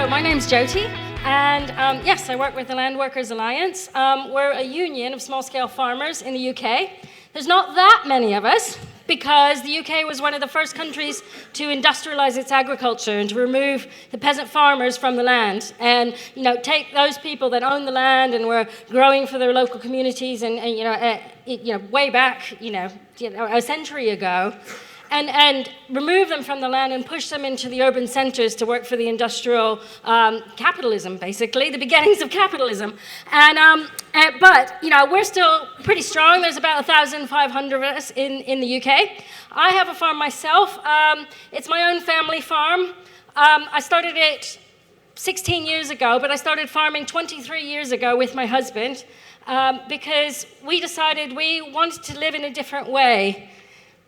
So my name's Jyoti, and yes, I work with the Landworkers Alliance. We're a union of small-scale farmers in the UK. There's not that many of us, because the UK was one of the first countries to industrialize its agriculture and to remove the peasant farmers from the land, and take those people that own the land and were growing for their local communities, and way back, a century ago, and remove them from the land and push them into the urban centers to work for the industrial capitalism, basically, the beginnings of capitalism. But we're still pretty strong. There's about 1,500 of us in the UK. I have a farm myself. It's my own family farm. I started it 16 years ago, but I started farming 23 years ago with my husband because we decided we wanted to live in a different way.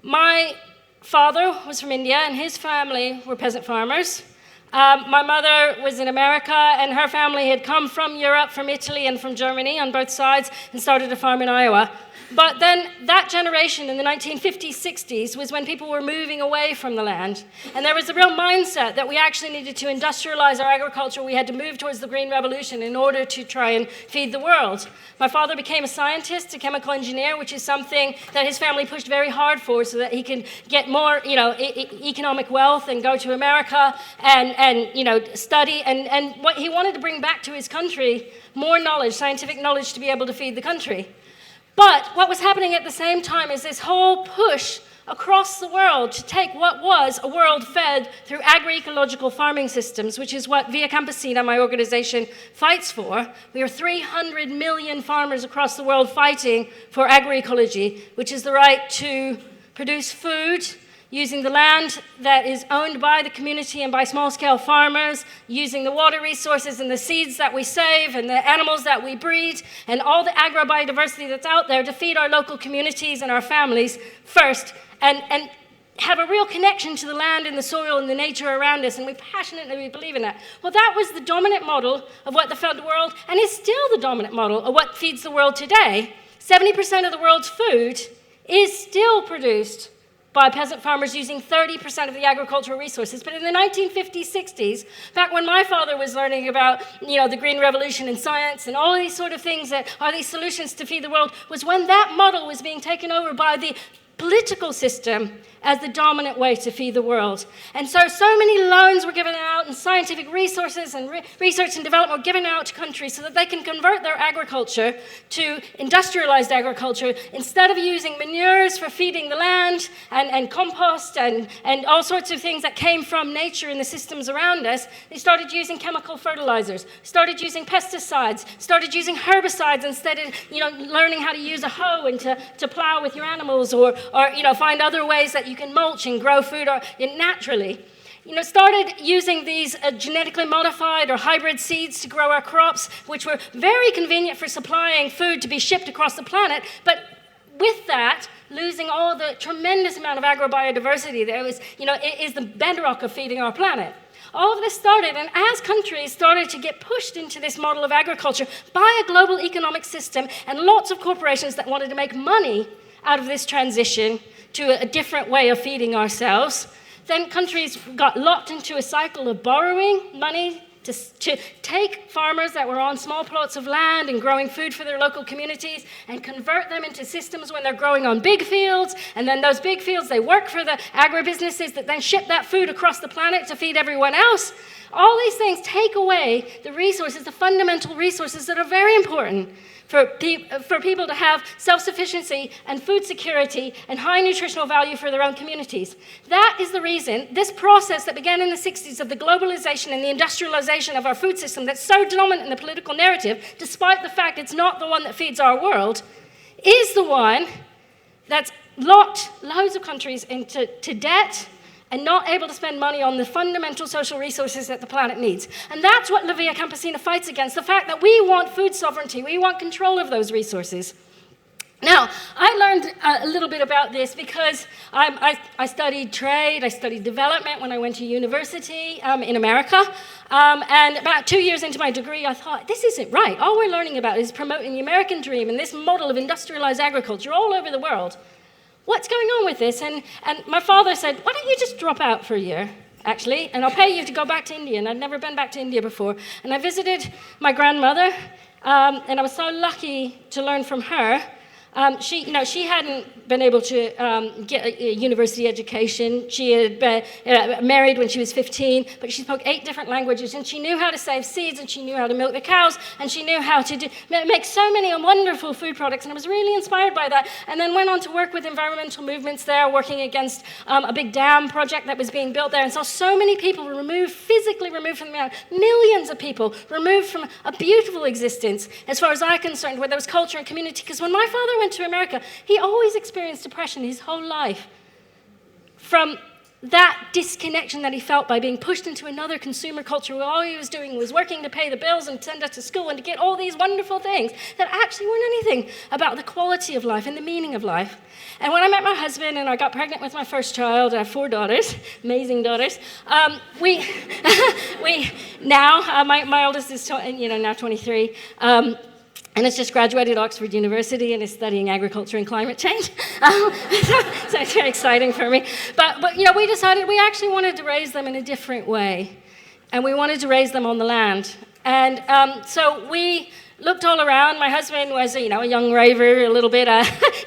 My father was from India, and his family were peasant farmers. My mother was in America, and her family had come from Europe, from Italy, and from Germany on both sides, and started a farm in Iowa. But then that generation in the 1950s, 60s was when people were moving away from the land. And there was a real mindset that we actually needed to industrialize our agriculture. We had to move towards the Green Revolution in order to try and feed the world. My father became a scientist, a chemical engineer, which is something that his family pushed very hard for so that he can get more, economic wealth and go to America and study. And what he wanted to bring back to his country, more knowledge, scientific knowledge to be able to feed the country. But what was happening at the same time is this whole push across the world to take what was a world fed through agro-ecological farming systems, which is what Via Campesina, my organization, fights for. We are 300 million farmers across the world fighting for agroecology, which is the right to produce food using the land that is owned by the community and by small-scale farmers, using the water resources and the seeds that we save and the animals that we breed and all the agro-biodiversity that's out there to feed our local communities and our families first, and have a real connection to the land and the soil and the nature around us, and we passionately believe in that. Well, that was the dominant model of what fed the world, and is still the dominant model of what feeds the world today. 70% of the world's food is still produced by peasant farmers using 30% of the agricultural resources. But in the 1950s, 60s, back when my father was learning about the Green Revolution and science and all these sort of things that are these solutions to feed the world, was when that model was being taken over by the political system as the dominant way to feed the world. And so many loans were given out, and scientific resources and research and development were given out to countries so that they can convert their agriculture to industrialized agriculture. Instead of using manures for feeding the land and compost and all sorts of things that came from nature in the systems around us, they started using chemical fertilizers, started using pesticides, started using herbicides instead of learning how to use a hoe and to plow with your animals, or find other ways that you can mulch and grow food naturally. Started using these genetically modified or hybrid seeds to grow our crops, which were very convenient for supplying food to be shipped across the planet, but with that, losing all the tremendous amount of agrobiodiversity that is the bedrock of feeding our planet. All of this started, and as countries started to get pushed into this model of agriculture by a global economic system and lots of corporations that wanted to make money out of this transition to a different way of feeding ourselves, then countries got locked into a cycle of borrowing money to take farmers that were on small plots of land and growing food for their local communities and convert them into systems when they're growing on big fields, and then those big fields, they work for the agribusinesses that then ship that food across the planet to feed everyone else. All these things take away the resources, the fundamental resources that are very important for people to have self-sufficiency and food security and high nutritional value for their own communities. That is the reason this process that began in the 60s of the globalization and the industrialization of our food system that's so dominant in the political narrative, despite the fact it's not the one that feeds our world, is the one that's locked loads of countries into debt and not able to spend money on the fundamental social resources that the planet needs. And that's what Via Campesina fights against, the fact that we want food sovereignty, we want control of those resources. Now, I learned a little bit about this because I studied trade, I studied development when I went to university in America, and about 2 years into my degree, I thought, this isn't right. All we're learning about is promoting the American dream and this model of industrialized agriculture all over the world. What's going on with this? And my father said, why don't you just drop out for a year actually, and I'll pay you to go back to India. And I'd never been back to India before. And I visited my grandmother, and I was so lucky to learn from her. She hadn't been able to get a university education. She had been married when she was 15, but she spoke 8 different languages, and she knew how to save seeds, and she knew how to milk the cows, and she knew how to make so many wonderful food products, and I was really inspired by that. And then went on to work with environmental movements there, working against a big dam project that was being built there, and saw so many people physically removed from the ground, millions of people removed from a beautiful existence, as far as I'm concerned, where there was culture and community. Because when my father went to America, he always experienced depression his whole life from that disconnection that he felt by being pushed into another consumer culture where all he was doing was working to pay the bills and send us to school and to get all these wonderful things that actually weren't anything about the quality of life and the meaning of life. And when I met my husband and I got pregnant with my first child, I have 4 daughters, amazing daughters. My oldest is now 23. And has just graduated Oxford University and is studying agriculture and climate change. So it's very exciting for me. But we decided we actually wanted to raise them in a different way. And we wanted to raise them on the land. And so we looked all around. My husband was, a young raver, a little bit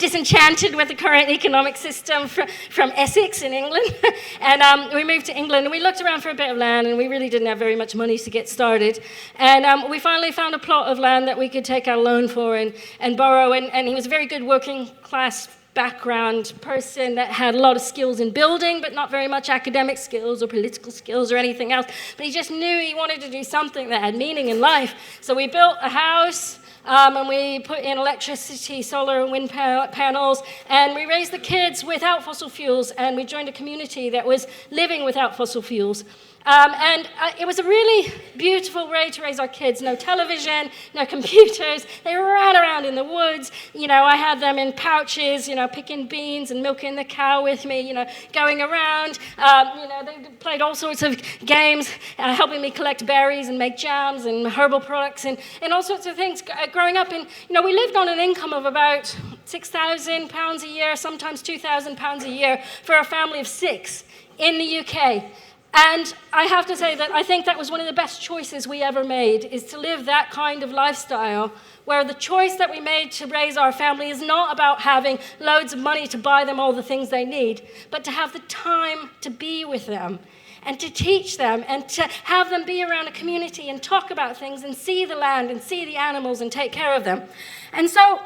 disenchanted with the current economic system from Essex in England. And we moved to England, and we looked around for a bit of land, and we really didn't have very much money to get started. And we finally found a plot of land that we could take out a loan for and borrow. And he was a very good working class background person that had a lot of skills in building, but not very much academic skills or political skills or anything else. But he just knew he wanted to do something that had meaning in life. So we built a house, and we put in electricity, solar and wind panels, and we raised the kids without fossil fuels, and we joined a community that was living without fossil fuels. It was a really beautiful way to raise our kids. No television, no computers. They ran around in the woods. I had them in pouches, picking beans and milking the cow with me, going around. They played all sorts of games, helping me collect berries and make jams and herbal products and all sorts of things. Growing up, we lived on an income of about £6,000 a year, sometimes £2,000 a year for a family of 6 in the UK. And I have to say that I think that was one of the best choices we ever made, is to live that kind of lifestyle where the choice that we made to raise our family is not about having loads of money to buy them all the things they need, but to have the time to be with them and to teach them and to have them be around a community and talk about things and see the land and see the animals and take care of them. And so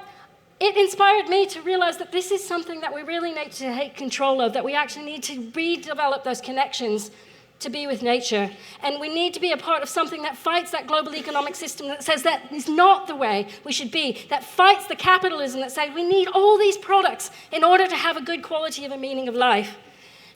it inspired me to realize that this is something that we really need to take control of, that we actually need to redevelop those connections to be with nature. And we need to be a part of something that fights that global economic system that says that is not the way we should be, that fights the capitalism that says we need all these products in order to have a good quality of a meaning of life.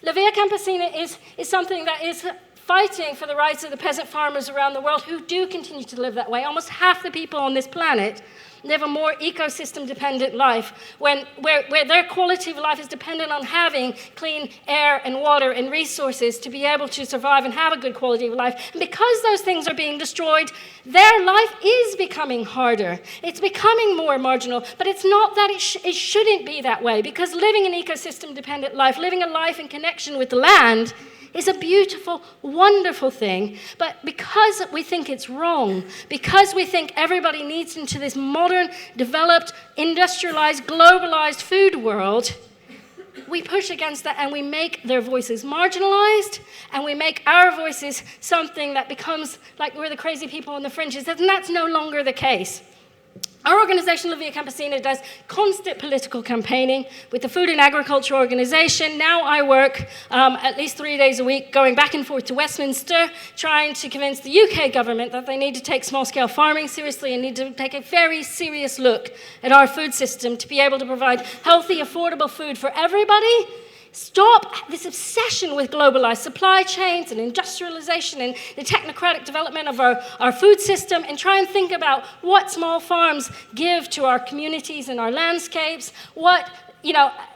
Via Campesina is something that is fighting for the rights of the peasant farmers around the world who do continue to live that way. Almost half the people on this planet live a more ecosystem-dependent life where their quality of life is dependent on having clean air and water and resources to be able to survive and have a good quality of life. And because those things are being destroyed, their life is becoming harder. It's becoming more marginal, but it's not that it shouldn't be that way, because living an ecosystem-dependent life, living a life in connection with the land, is a beautiful, wonderful thing. But because we think it's wrong, because we think everybody needs into this modern, developed, industrialized, globalized food world, we push against that and we make their voices marginalized, and we make our voices something that becomes like we're the crazy people on the fringes, and that's no longer the case. Our organization, Via Campesina, does constant political campaigning with the Food and Agriculture Organization. Now I work at least 3 days a week going back and forth to Westminster, trying to convince the UK government that they need to take small-scale farming seriously and need to take a very serious look at our food system to be able to provide healthy, affordable food for everybody. Stop this obsession with globalized supply chains and industrialization and the technocratic development of our food system, and try and think about what small farms give to our communities and our landscapes, what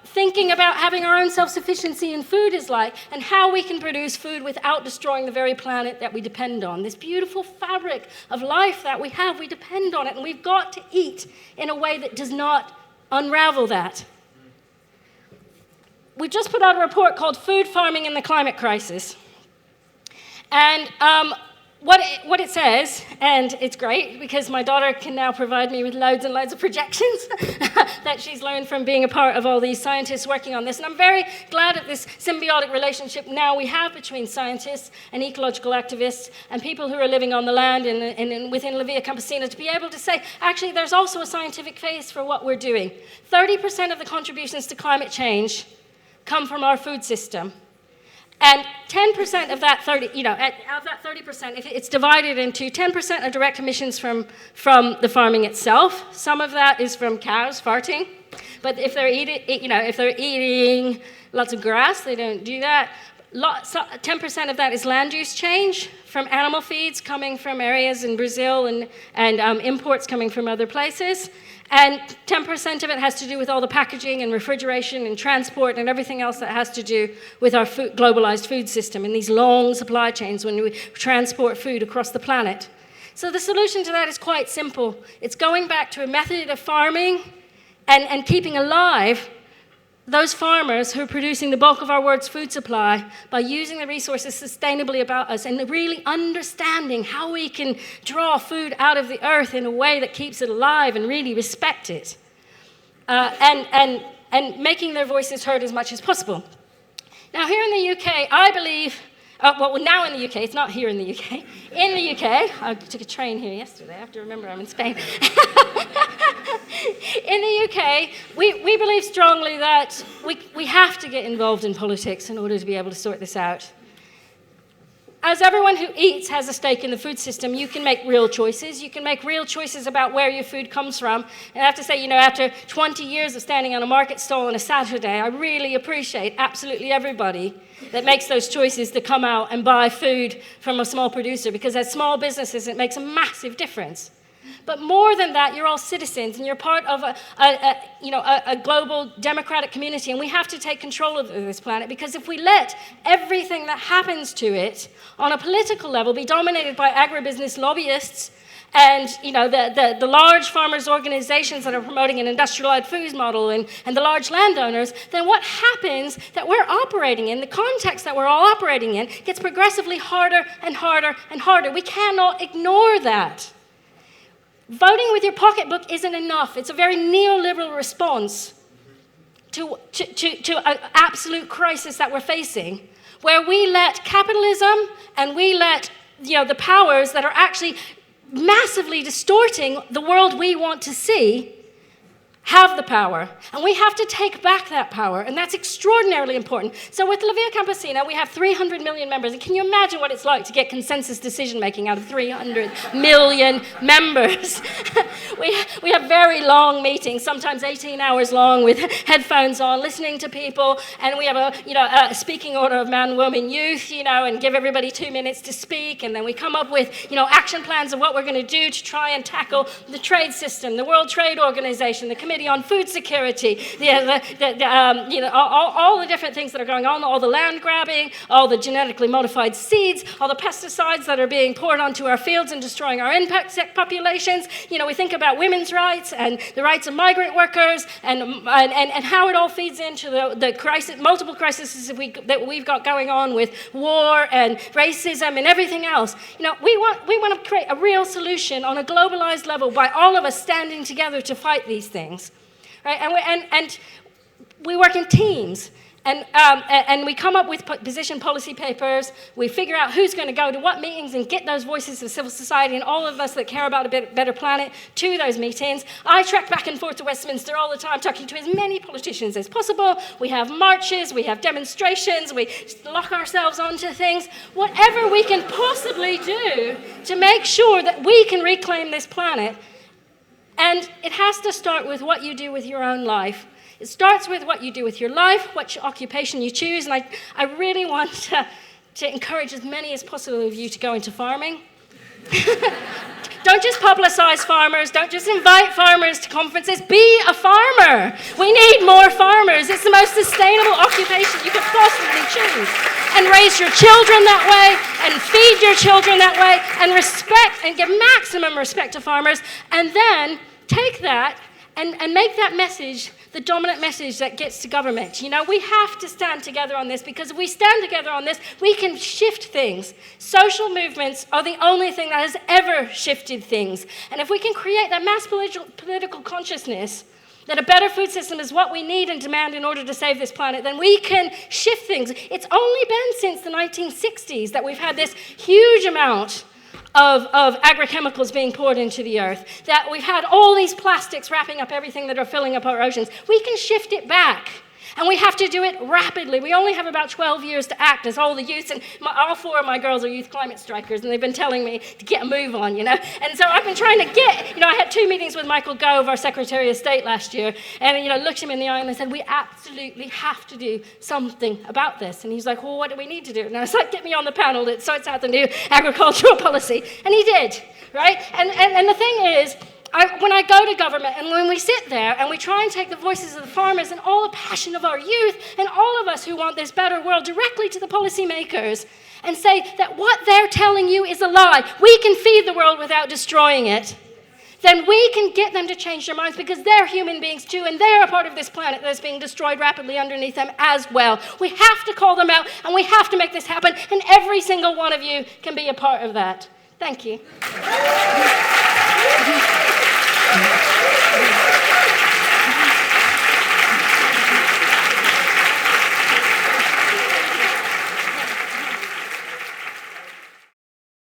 thinking about having our own self-sufficiency in food is like, and how we can produce food without destroying the very planet that we depend on. This beautiful fabric of life that we have, we depend on it, and we've got to eat in a way that does not unravel that. We just put out a report called Food Farming in the Climate Crisis. And what it says, and it's great because my daughter can now provide me with loads and loads of projections that she's learned from being a part of all these scientists working on this. And I'm very glad at this symbiotic relationship now we have between scientists and ecological activists and people who are living on the land and within Via Campesina to be able to say, actually, there's also a scientific face for what we're doing. 30% of the contributions to climate change come from our food system. And 10% of that 30%, if it's divided into 10% are direct emissions from the farming itself. Some of that is from cows farting. But if they're eating lots of grass, they don't do that. 10% of that is land use change from animal feeds coming from areas in Brazil and imports coming from other places. And 10% of it has to do with all the packaging and refrigeration and transport and everything else that has to do with our globalized food system and these long supply chains when we transport food across the planet. So the solution to that is quite simple. It's going back to a method of farming and keeping alive those farmers who are producing the bulk of our world's food supply by using the resources sustainably about us and really understanding how we can draw food out of the earth in a way that keeps it alive and really respect it, and making their voices heard as much as possible. Now, here in the UK, I believe, now in the UK, it's not here in the UK. In the UK, I took a train here yesterday. I have to remember I'm in Spain. In the UK, we believe strongly that we have to get involved in politics in order to be able to sort this out. As everyone who eats has a stake in the food system, you can make real choices. You can make real choices about where your food comes from. And I have to say, after 20 years of standing on a market stall on a Saturday, I really appreciate absolutely everybody that makes those choices to come out and buy food from a small producer, because as small businesses, it makes a massive difference. But more than that, you're all citizens, and you're part of a global democratic community, and we have to take control of this planet, because if we let everything that happens to it on a political level be dominated by agribusiness lobbyists and the large farmers' organizations that are promoting an industrialized foods model and the large landowners, then what happens that we're operating in, the context that we're all operating in, gets progressively harder and harder and harder. We cannot ignore that. Voting with your pocketbook isn't enough. It's a very neoliberal response to an absolute crisis that we're facing, where we let capitalism and we let the powers that are actually massively distorting the world we want to see have the power. And we have to take back that power, and that's extraordinarily important. So with Via Campesina, we have 300 million members, and can you imagine what it's like to get consensus decision-making out of 300 million members? we have very long meetings, sometimes 18 hours long, with headphones on, listening to people, and we have a speaking order of man, woman, youth, and give everybody 2 minutes to speak, and then we come up with, action plans of what we're going to do to try and tackle the trade system, the World Trade Organization, the Committee on Food Security, all the different things that are going on, all the land grabbing, all the genetically modified seeds, all the pesticides that are being poured onto our fields and destroying our insect populations. We think about women's rights and the rights of migrant workers and how it all feeds into the crisis, multiple crises that we've got going on with war and racism and everything else. We want to create a real solution on a globalized level by all of us standing together to fight these things. Right? And we work in teams, and we come up with position policy papers. We figure out who's going to go to what meetings and get those voices of civil society and all of us that care about a better planet to those meetings. I trek back and forth to Westminster all the time, talking to as many politicians as possible. We have marches, we have demonstrations, we lock ourselves onto things. Whatever we can possibly do to make sure that we can reclaim this planet. And it has to start with what you do with your own life. It starts with what you do with your life, what occupation you choose, and I really want to encourage as many as possible of you to go into farming. Don't just publicize farmers, don't just invite farmers to conferences, be a farmer. We need more farmers. It's the most sustainable occupation you could possibly choose. And raise your children that way, and feed your children that way, and respect and give maximum respect to farmers, and then take that and make that message the dominant message that gets to government. You know, we have to stand together on this, because if we stand together on this, we can shift things. Social movements are the only thing that has ever shifted things. And if we can create that mass political consciousness that a better food system is what we need and demand in order to save this planet, then we can shift things. It's only been since the 1960s that we've had this huge amount of agrochemicals being poured into the earth, that we've had all these plastics wrapping up everything that are filling up our oceans. We can shift it back. And we have to do it rapidly. We only have about 12 years to act, as all the youths, and all 4 of my girls are youth climate strikers, and they've been telling me to get a move on, you know. And so I've been trying to I had 2 meetings with Michael Gove, our Secretary of State last year, and, looked him in the eye and I said, we absolutely have to do something about this. And he's like, well, what do we need to do? And I was like, get me on the panel that sorts out the new agricultural policy. And he did, right? And the thing is, when I go to government and when we sit there and we try and take the voices of the farmers and all the passion of our youth and all of us who want this better world directly to the policymakers and say that what they're telling you is a lie, we can feed the world without destroying it, then we can get them to change their minds, because they're human beings too, and they're a part of this planet that's being destroyed rapidly underneath them as well. We have to call them out, and we have to make this happen, and every single one of you can be a part of that. Thank you.